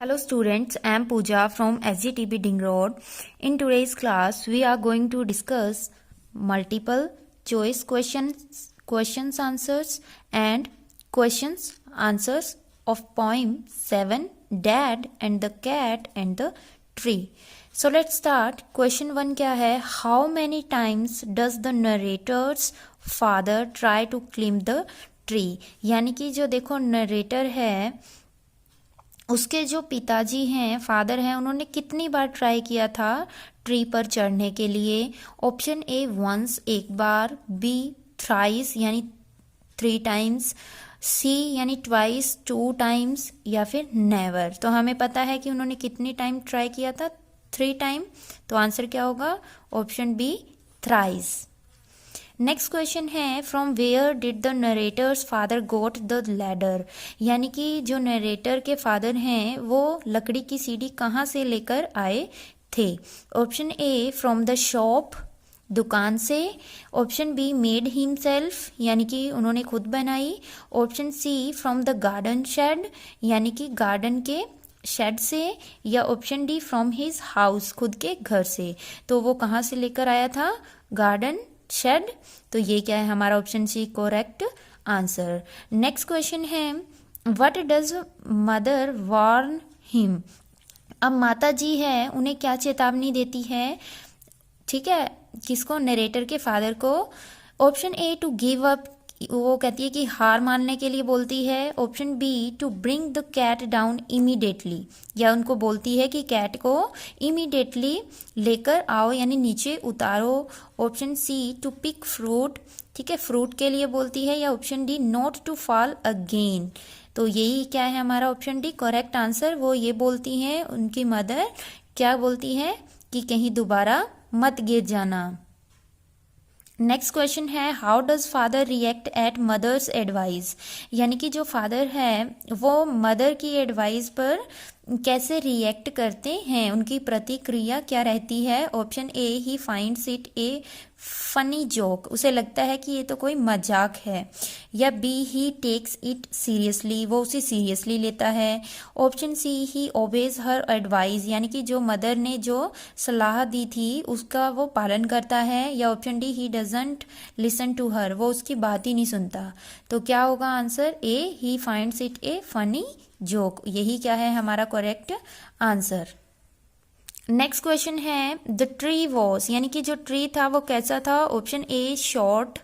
Hello students, I am Pooja from SGTB Ding Road. In today's class, we are going to discuss multiple choice questions answers and questions answers of poem 7 Dad and the Cat and the Tree. So let's start. Question 1 क्या है? How many times does the narrator's father try to climb the tree? यानी कि जो देखो narrator है उसके जो पिताजी हैं फादर हैं उन्होंने कितनी बार ट्राई किया था ट्री पर चढ़ने के लिए। ऑप्शन ए वंस एक बार, बी थ्राइस यानी 3 टाइम्स, सी यानी ट्वाइस 2 टाइम्स या फिर नेवर। तो हमें पता है कि उन्होंने कितनी टाइम ट्राई किया था 3 टाइम। तो आंसर क्या होगा? Option B thrice. Next question है from where did the narrator's father got the ladder, यानी कि जो नरेटर के फादर हैं वो लकड़ी की सीढ़ी कहाँ से लेकर आए थे। Option A from the shop, दुकान से। ऑप्शन बी मेड हिमसेल्फ यानी कि उन्होंने खुद बनाई। Option C from the garden shed यानी कि गार्डन के शेड से। या option D from his house खुद के घर से। तो वो कहाँ से लेकर आया था? Garden shed. तो ये क्या है हमारा option C correct answer. Next question है what does mother warn him. अब माता जी है उन्हें क्या चेतावनी देती है? ठीक है, किसको? नरेटर के फादर को। Option A to give up, वो कहती है कि हार मानने के लिए बोलती है। Option B to bring the cat down immediately, या उनको बोलती है कि कैट को इमीडिएटली लेकर आओ यानी नीचे उतारो। Option C to pick fruit, ठीक है, फ्रूट के लिए बोलती है। या option D not to fall again. तो यही क्या है हमारा ऑप्शन डी करेक्ट आंसर। वो ये बोलती हैं, उनकी मदर क्या बोलती है कि कहीं दोबारा मत गिर जाना। नेक्स्ट क्वेश्चन है how does father react at mother's advice, यानी कि जो फादर है वो मदर की एडवाइस पर कैसे रिएक्ट करते हैं, उनकी प्रतिक्रिया क्या रहती है। Option A he finds it a funny joke, उसे लगता है कि ये तो कोई मजाक है। या B he takes it seriously, वो उसे सीरियसली लेता है। Option C he obeys her advice, यानी कि जो मदर ने जो सलाह दी थी उसका वो पालन करता है। या option D he doesn't listen to her, वो उसकी बात ही नहीं सुनता। तो क्या होगा answer? A he finds it a funny joke. यही क्या है हमारा करेक्ट आंसर। नेक्स्ट क्वेश्चन है द ट्री वॉज, यानी कि जो ट्री था वो कैसा था। Option A short,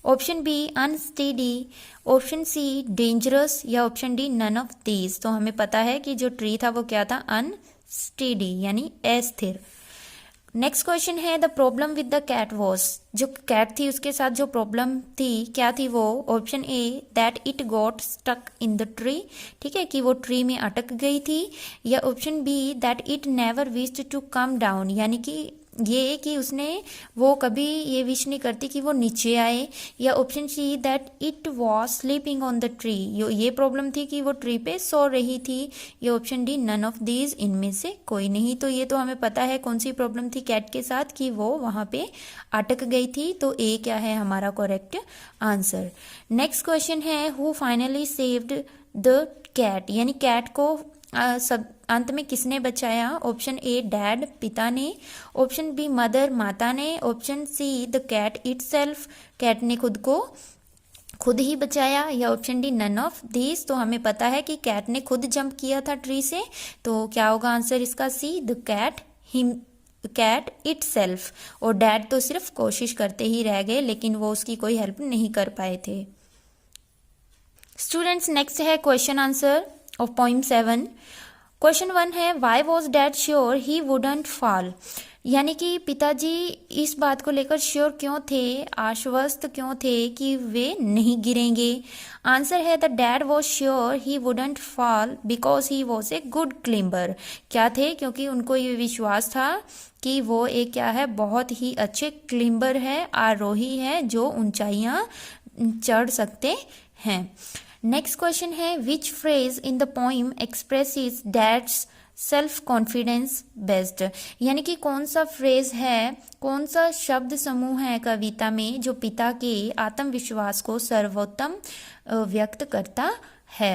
option B unsteady, option C dangerous, या option D none of these. तो हमें पता है कि जो ट्री था वो क्या था? अनस्टेडी यानी अस्थिर। नेक्स्ट क्वेश्चन है the problem with the cat was, जो कैट थी उसके साथ जो प्रॉब्लम थी क्या थी वो। Option A that it got stuck in the tree, ठीक है, कि वो ट्री में अटक गई थी। या option B that it never wished to come down, यानी कि ये कि उसने वो कभी ये विश नहीं करती कि वो नीचे आए। या option C that it was sleeping on the tree, ये प्रॉब्लम थी कि वो ट्री पे सो रही थी। या option D none of these, इनमें से कोई नहीं। तो ये तो हमें पता है कौन सी प्रॉब्लम थी कैट के साथ, कि वो वहां पे अटक गई थी। तो ए क्या है हमारा करेक्ट आंसर। नेक्स्ट क्वेश्चन है who finally saved the cat, यानी कैट को सब अंत में किसने बचाया। ऑप्शन ए डैड, पिता ने। ऑप्शन बी मदर, माता ने। Option C the cat itself, cat ने खुद को खुद ही बचाया। या option D none of this. तो हमें पता है कि कैट ने खुद जंप किया था ट्री से। तो क्या होगा आंसर इसका? C the cat itself. और डैड तो सिर्फ कोशिश करते ही रह गए, लेकिन वो उसकी कोई हेल्प नहीं कर पाए थे। स्टूडेंट्स नेक्स्ट है question answer of poem 7। Question 1 है why was dad sure he wouldn't fall, यानी कि पिताजी इस बात को लेकर श्योर क्यों थे, आश्वस्त क्यों थे कि वे नहीं गिरेंगे। आंसर है the dad was sure he wouldn't fall because he was a good climber. क्या थे? क्योंकि उनको ये विश्वास था कि वो एक क्या है, बहुत ही अच्छे क्लाइंबर है, आरोही है, जो ऊंचाइयां चढ़ सकते हैं। नेक्स्ट क्वेश्चन है which phrase in the poem expresses dad's self confidence best, यानी कि कौन सा फ्रेज है, कौन सा शब्द समूह है कविता में जो पिता के आत्मविश्वास को सर्वोत्तम व्यक्त करता है।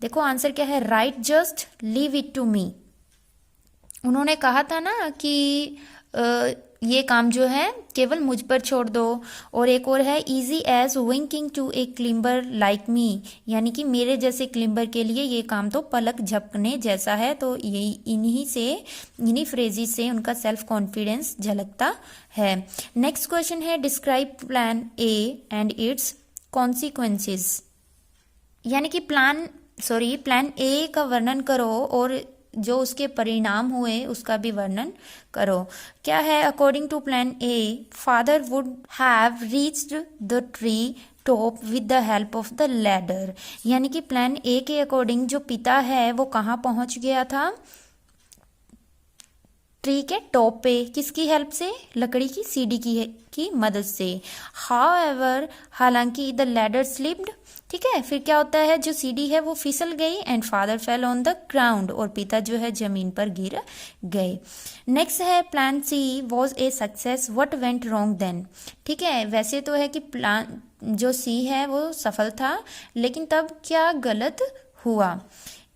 देखो आंसर क्या है, right just leave it to me. उन्होंने कहा था ना कि ये काम जो है केवल मुझ पर छोड़ दो। और एक और है, easy as winking to a climber like me, यानी कि मेरे जैसे क्लिम्बर के लिए ये काम तो पलक झपकने जैसा है। तो यही इन्हीं फ्रेजेस से उनका सेल्फ कॉन्फिडेंस झलकता है। नेक्स्ट क्वेश्चन है, describe plan A and it's consequences, यानी कि प्लान ए का वर्णन करो और जो उसके परिणाम हुए उसका भी वर्णन करो। क्या है, according to plan A father would have reached the tree top with the help of the ladder, यानी कि प्लान ए के अकॉर्डिंग जो पिता है वो कहाँ पहुंच गया था, ट्री के टॉप पे, किसकी हेल्प से, लकड़ी की सीढ़ी की मदद से। हाउएवर, हालांकि द लैडर स्लिप्ड, ठीक है, फिर क्या होता है, जो सीढ़ी है वो फिसल गई and father fell on the ground, और पिता जो है जमीन पर गिर गए। नेक्स्ट है, plan C was a success, what went wrong then, ठीक है, वैसे तो है कि प्लान जो सी है वो सफल था, लेकिन तब क्या गलत हुआ।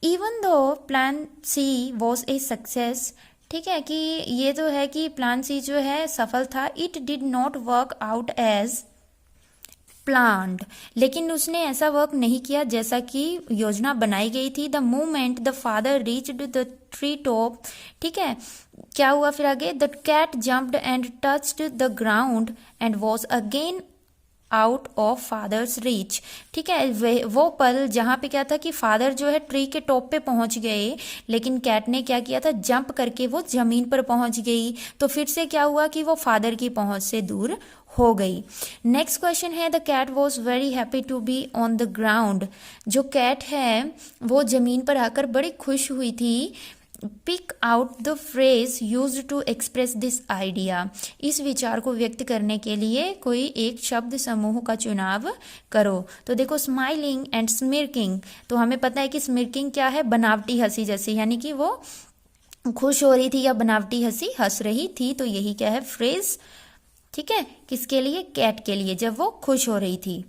Even though plan C was a success, ठीक है, कि ये तो है कि प्लान सी जो है सफल था, it did not work out as planned, लेकिन उसने ऐसा वर्क नहीं किया जैसा कि योजना बनाई गई थी। The moment the father reached the tree top, ठीक है, क्या हुआ फिर आगे, the cat jumped and touched the ground and was again out of father's reach, ठीक है, वो पल जहाँ पे क्या था कि फादर जो है ट्री के टॉप पे पहुंच गए, लेकिन कैट ने क्या किया था, जंप करके वो जमीन पर पहुंच गई, तो फिर से क्या हुआ कि वो फादर की पहुंच से दूर हो गई। नेक्स्ट क्वेश्चन है, the cat was very happy to be on the ground, जो कैट है वो जमीन पर आकर बड़ी खुश हुई थी। Pick out the phrase used to express this idea, इस विचार को व्यक्त करने के लिए कोई एक शब्द समूह का चुनाव करो। तो देखो, स्माइलिंग एंड स्मिर्किंग, तो हमें पता है कि स्मिर्किंग क्या है, बनावटी हंसी जैसी, यानी कि वो खुश हो रही थी या बनावटी हंसी हंस रही थी, तो यही क्या है, फ्रेज, ठीक है, किसके लिए, कैट के लिए, जब वो खुश हो रही थी।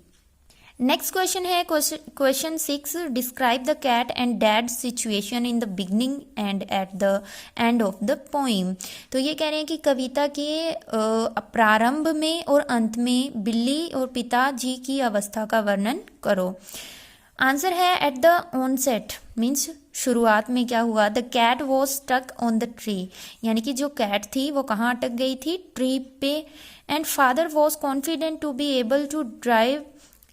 नेक्स्ट क्वेश्चन है क्वेश्चन 6, describe the cat and dad situation in the beginning and at the end of the poem. तो ये कह रहे हैं कि कविता के प्रारंभ में और अंत में बिल्ली और पिताजी की अवस्था का वर्णन करो। आंसर है, एट द ऑनसेट मीन्स शुरुआत में क्या हुआ, the cat was stuck on the tree, यानी कि जो कैट थी वो कहाँ अटक गई थी, ट्री पे, and father was confident to be able to drive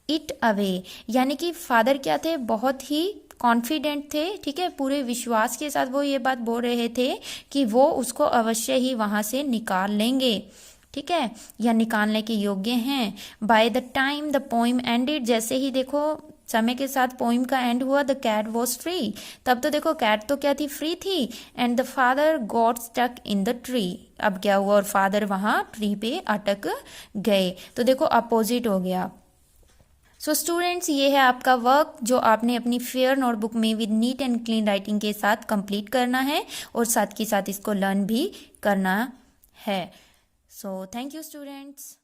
it away, यानी कि फादर क्या थे, बहुत ही कॉन्फिडेंट थे, ठीक है, पूरे विश्वास के साथ वो ये बात बोल रहे थे कि वो उसको अवश्य ही वहां से निकाल लेंगे, ठीक है, या निकालने के योग्य हैं। By the time the poem ended, जैसे ही देखो समय के साथ पोइम का एंड हुआ, द कैट वॉज फ्री, तब तो देखो कैट तो क्या थी, फ्री थी, and the father got stuck in the tree, अब क्या हुआ, और फादर वहां ट्री पे अटक गए, तो देखो अपोजिट हो गया। सो स्टूडेंट्स, ये है आपका वर्क जो आपने अपनी फेयर नोटबुक में with neat and clean writing के साथ कंप्लीट करना है और साथ के साथ इसको लर्न भी करना है। So thank you students.